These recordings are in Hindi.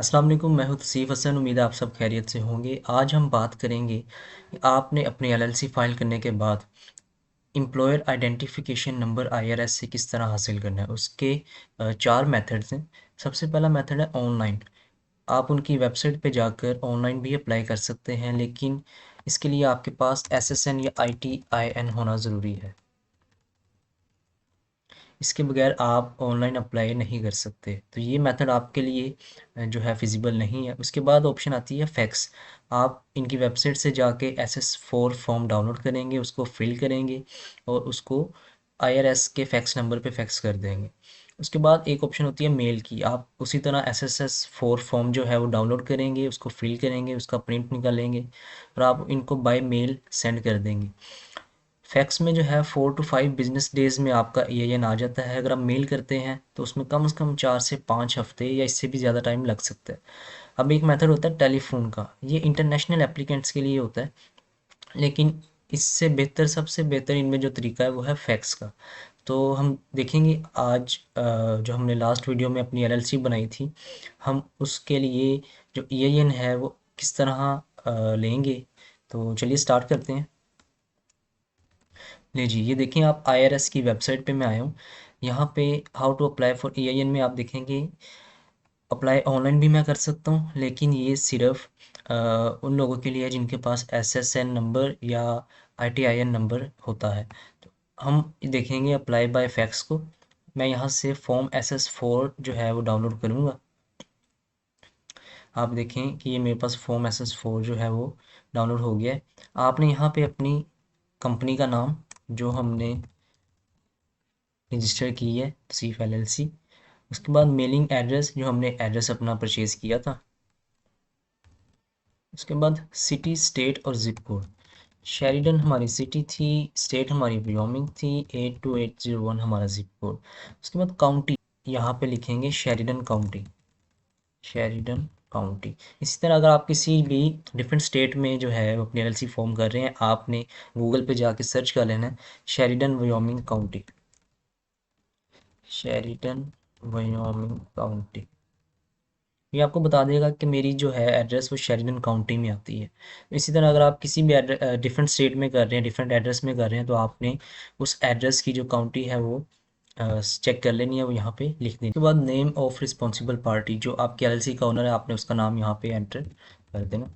अस्सलाम वालेकुम, मैं हूं तौसीफ़ हसन। उम्मीद है आप सब खैरियत से होंगे। आज हम बात करेंगे कि आपने अपनी एलएलसी फ़ाइल करने के बाद एम्प्लॉयर आइडेंटिफिकेशन नंबर आईआरएस से किस तरह हासिल करना है। उसके चार मेथड्स हैं। सबसे पहला मेथड है ऑनलाइन। आप उनकी वेबसाइट पे जाकर ऑनलाइन भी अप्लाई कर सकते हैं, लेकिन इसके लिए आपके पास एसएसएन या आईटीआईएन होना ज़रूरी है। इसके बगैर आप ऑनलाइन अप्लाई नहीं कर सकते, तो ये मेथड आपके लिए जो है फिजिबल नहीं है। उसके बाद ऑप्शन आती है फैक्स। आप इनकी वेबसाइट से जाके SS4 फॉर्म डाउनलोड करेंगे, उसको फिल करेंगे और उसको आईआरएस के फैक्स नंबर पे फैक्स कर देंगे। उसके बाद एक ऑप्शन होती है मेल की। आप उसी तरह SS4 फॉर्म जो है वो डाउनलोड करेंगे, उसको फिल करेंगे, उसका प्रिंट निकालेंगे और आप इनको बाय मेल सेंड कर देंगे। फैक्स में जो है 4 to 5 बिजनेस डेज़ में आपका EIN आ जाता है। अगर आप मेल करते हैं तो उसमें कम से कम 4 से 5 हफ्ते या इससे भी ज़्यादा टाइम लग सकता है। अब एक मेथड होता है टेलीफोन का। ये इंटरनेशनल एप्लीकेंट्स के लिए होता है, लेकिन इससे बेहतर, सबसे बेहतर इनमें जो तरीका है वो है फैक्स का। तो हम देखेंगे आज जो हमने लास्ट वीडियो में अपनी एलएलसी बनाई थी, हम उसके लिए जो EIN है वो किस तरह लेंगे। तो चलिए स्टार्ट करते हैं। ले जी, ये देखें आप आईआरएस की वेबसाइट पे मैं आया हूँ। यहाँ पे how to apply for EIN में आप देखेंगे अप्लाई ऑनलाइन भी मैं कर सकता हूँ, लेकिन ये सिर्फ उन लोगों के लिए है जिनके पास SSN नंबर या ITIN नंबर होता है। तो हम देखेंगे अप्लाई बाय फैक्स को। मैं यहाँ से फॉर्म SS4 जो है वो डाउनलोड करूँगा। आप देखें कि ये मेरे पास फॉर्म SS4 जो है वो डाउनलोड हो गया है। आपने यहाँ पे अपनी कंपनी का नाम जो हमने रजिस्टर की है, तौसीफ़ LLC। उसके बाद मेलिंग एड्रेस जो हमने एड्रेस अपना परचेज़ किया था। उसके बाद सिटी, स्टेट और ज़िप कोड। शेरिडन हमारी सिटी थी, स्टेट हमारी व्योमिंग थी, 82801 हमारा ज़िप कोड। उसके बाद काउंटी, यहाँ पे लिखेंगे शेरिडन काउंटी, शेरिडन काउंटी। इसी तरह अगर आप किसी भी डिफरेंट स्टेट में जो है वो अपनी LLC फॉर्म कर रहे हैं, आपने गूगल पे जाके सर्च कर लेना है Sheridan Wyoming county, Sheridan Wyoming county. ये आपको बता देगा कि मेरी जो है एड्रेस वो शेरिडन काउंटी में आती है। इसी तरह अगर आप किसी भी डिफरेंट स्टेट में कर रहे हैं, डिफरेंट एड्रेस में कर रहे हैं, तो आपने उस एड्रेस की जो काउंटी है वो चेक कर लेनी है, वो यहाँ पे लिख देनी। उसके बाद नेम ऑफ रिस्पॉन्सिबल पार्टी, जो आपके LLC का ओनर है, आपने उसका नाम यहाँ पे एंटर कर देना।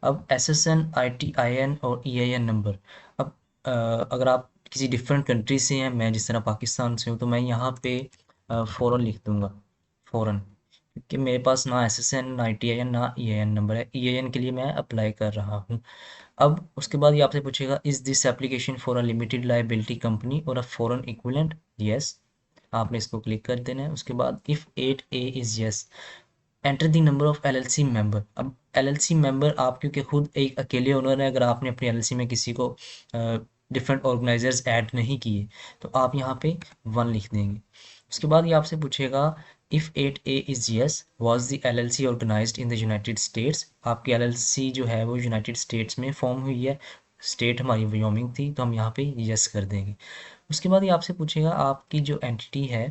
अब SSN, ITIN और EIN नंबर। अब अगर आप किसी डिफरेंट कंट्री से हैं, मैं जिस तरह पाकिस्तान से हूँ, तो मैं यहाँ पे फ़ौरन लिख दूँगा, फ़ौरन, क्योंकि मेरे पास ना SSN, ना ITIN, ना EIN नंबर है। EIN के लिए मैं अप्लाई कर रहा हूँ। अब उसके बाद ये आपसे पूछेगा is this application for a limited liability company और अ फॉरेन इक्विवेलेंट। यस, आपने इसको क्लिक कर देना है। उसके बाद if 8A is yes, enter the number of LLC member. अब LLC मेंबर आप, क्योंकि खुद एक अकेले ओनर है, अगर आपने अपनी LLC में किसी को डिफरेंट ऑर्गेनाइजर्स ऐड नहीं किए, तो आप यहाँ पे 1 लिख देंगे। उसके बाद ये आपसे पूछेगा if 8A is yes was the LLC organised in the United States. आपकी LLC जो है वो यूनाइटेड स्टेट्स में फॉर्म हुई है, स्टेट हमारी व्योमिंग थी, तो हम यहाँ पे यस कर देंगे। उसके बाद ये आपसे पूछेगा आपकी जो एंटिटी है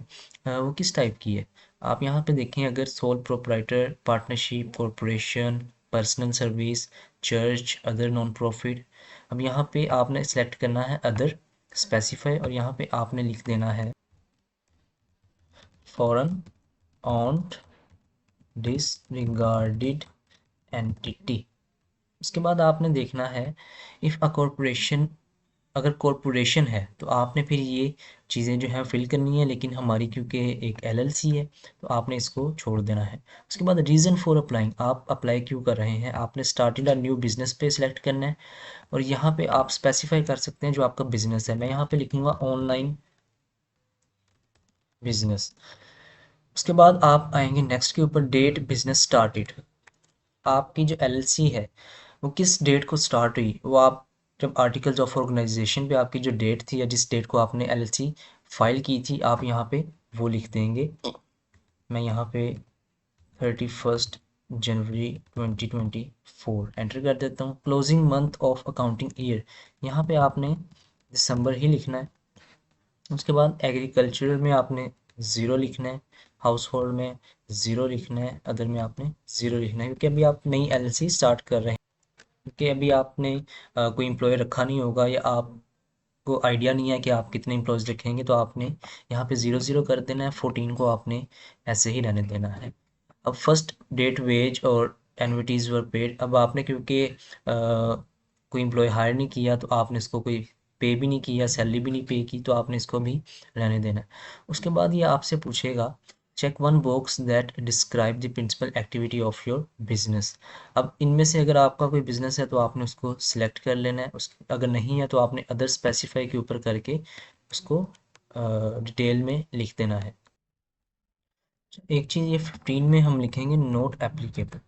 वो किस टाइप की है। आप यहाँ पे देखें, अगर sole proprietor, partnership, corporation, personal service, church, other non profit. अब यहाँ पे आपने सेलेक्ट करना है अदर, स्पेसिफाई, और यहाँ पे आपने लिख देना है फॉरेन ऑन्ड डिसरिगार्डेड एंटिटी। उसके बाद आपने देखना है इफ़ अ कॉरपोरेशन, अगर कॉरपोरेशन है तो आपने फिर ये चीज़ें जो है फिल करनी है, लेकिन हमारी क्योंकि एक LLC है तो आपने इसको छोड़ देना है। उसके बाद रीज़न फॉर अप्लाइंग, आप अप्लाई क्यों कर रहे हैं, आपने स्टार्टेड अ न्यू बिजनेस पे सिलेक्ट करना है, और यहाँ पे आप स्पेसिफाई कर सकते हैं जो आपका बिजनेस है। मैं यहाँ पे लिखूँगा ऑनलाइन बिजनेस। उसके बाद आप आएंगे नेक्स्ट के ऊपर, डेट बिजनेस स्टार्टेड। आपकी जो LLC है वो किस डेट को स्टार्ट हुई, वो आप जब आर्टिकल्स ऑफ ऑर्गेनाइजेशन पे आपकी जो डेट थी या जिस डेट को आपने LLC फाइल की थी, आप यहाँ पे वो लिख देंगे। मैं यहाँ पे 31 जनवरी 2024 एंटर कर देता हूँ। Closing month of accounting year, यहाँ पे आपने दिसंबर ही लिखना है। उसके बाद एग्रीकल्चरल में आपने 0 लिखना है, हाउस होल्ड में 0 लिखना है, अदर में आपने 0 लिखना है, क्योंकि अभी आप नई एलएलसी स्टार्ट कर रहे हैं, क्योंकि अभी आपने कोई एम्प्लॉय रखा नहीं होगा, या आपको आइडिया नहीं है कि आप कितने एम्प्लॉयज़ रखेंगे, तो आपने यहाँ पे 0 0 कर देना है, 14 को आपने ऐसे ही रहने देना है। अब फर्स्ट डेट वेज और एनुइटीज़ वर पेड, अब आपने क्योंकि कोई एम्प्लॉय हायर नहीं किया, तो आपने इसको कोई पे भी नहीं किया, सैलरी भी नहीं पे की, तो आपने इसको भी रहने देना है। उसके बाद ये आपसे पूछेगा check one box that describe the principal activity of your business. अब इनमें से अगर आपका कोई बिजनेस है तो आपने उसको सिलेक्ट कर लेना है, अगर नहीं है तो आपने अदर स्पेसिफाई के ऊपर करके उसको डिटेल में लिख देना है। एक चीज़ ये 15 में हम लिखेंगे नोट एप्लीकेबल,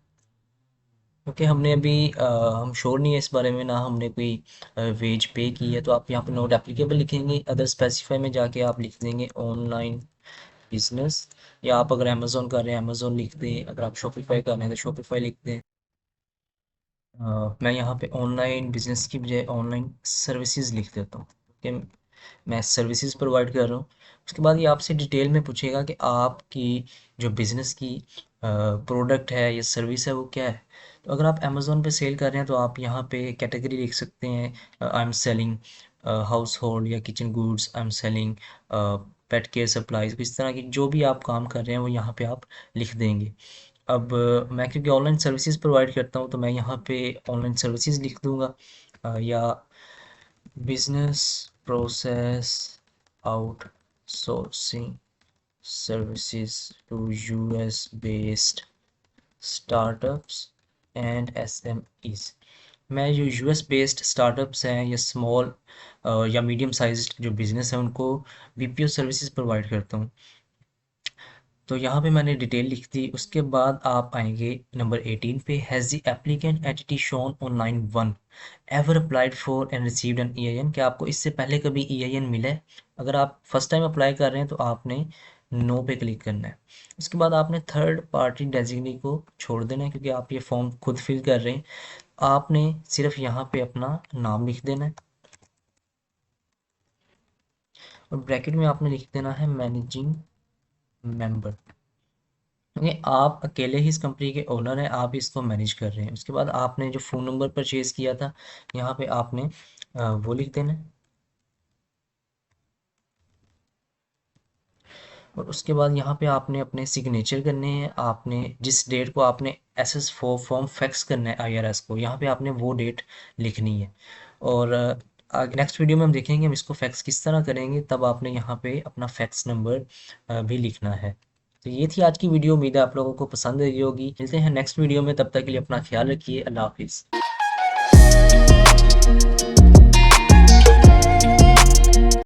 क्योंकि हमने अभी हम श्योर नहीं है इस बारे में, ना हमने कोई वेज पे की है, तो आप यहाँ पे नोट एप्लीकेबल लिखेंगे, अदर स्पेसिफाई में जाके आप लिख देंगे ऑनलाइन बिजनेस, या आप अगर अमेजोन कर रहे हैं अमेजोन लिख दें, अगर आप शॉपिफाई कर रहे हैं तो शॉपिफाई लिख दें। मैं यहाँ पे ऑनलाइन बिजनेस की बजाय ऑनलाइन सर्विसेज लिख देता हूँ, कि मैं सर्विसेज प्रोवाइड कर रहा हूँ। उसके बाद ये आपसे डिटेल में पूछेगा कि आपकी जो बिज़नेस की प्रोडक्ट है या सर्विस है वो क्या है। तो अगर आप अमेज़ोन पे सेल कर रहे हैं तो आप यहाँ पे कैटेगरी लिख सकते हैं, I am selling household या kitchen goods, I am selling pet care supplies, इस तरह की जो भी आप काम कर रहे हैं वो यहाँ पे आप लिख देंगे। अब मैं क्योंकि ऑनलाइन सर्विसेज प्रोवाइड करता हूँ तो मैं यहाँ पे ऑनलाइन सर्विसेज लिख दूँगा, या business process outsourcing services to US based startups and SMEs. मैं जो यूएस बेस्ड स्टार्टअप्स हैं या स्मॉल या मीडियम साइज जो बिजनेस हैं उनको बीपीओ सर्विसेज प्रोवाइड करता हूँ। तो यहाँ पे मैंने डिटेल लिख दी। उसके बाद आप आएंगे नंबर 18 पे, has the applicant entity shown on line 1 ever applied for and received an EIN, क्या आपको इससे पहले कभी ईआईएन मिला है? अगर आप फर्स्ट टाइम अप्लाई कर रहे हैं तो आपने नो पे क्लिक करना है। उसके बाद आपने थर्ड पार्टी डेजिग्नी को छोड़ देना है, क्योंकि आप ये फॉर्म खुद फिल कर रहे हैं। आपने सिर्फ यहाँ पे अपना नाम लिख देना है, और ब्रैकेट में आपने लिख देना है मैनेजिंग मेंबर, क्योंकि आप अकेले ही इस कंपनी के ओनर हैं, आप इसको मैनेज कर रहे हैं। उसके बाद आपने जो फ़ोन नंबर परचेज़ किया था यहाँ पे आपने वो लिख देना है, और उसके बाद यहाँ पे आपने अपने सिग्नेचर करने हैं। आपने जिस डेट को आपने एसएस फॉर्म फैक्स करना है आईआरएस को, यहाँ पे आपने वो डेट लिखनी है। और नेक्स्ट वीडियो में हम देखेंगे हम इसको फैक्स किस तरह करेंगे, तब आपने यहाँ पे अपना फैक्स नंबर भी लिखना है। तो ये थी आज की वीडियो, उम्मीद है आप लोगों को पसंद आई होगी। मिलते हैं नेक्स्ट वीडियो में, तब तक के लिए अपना ख्याल रखिए। अल्लाह हाफिज़।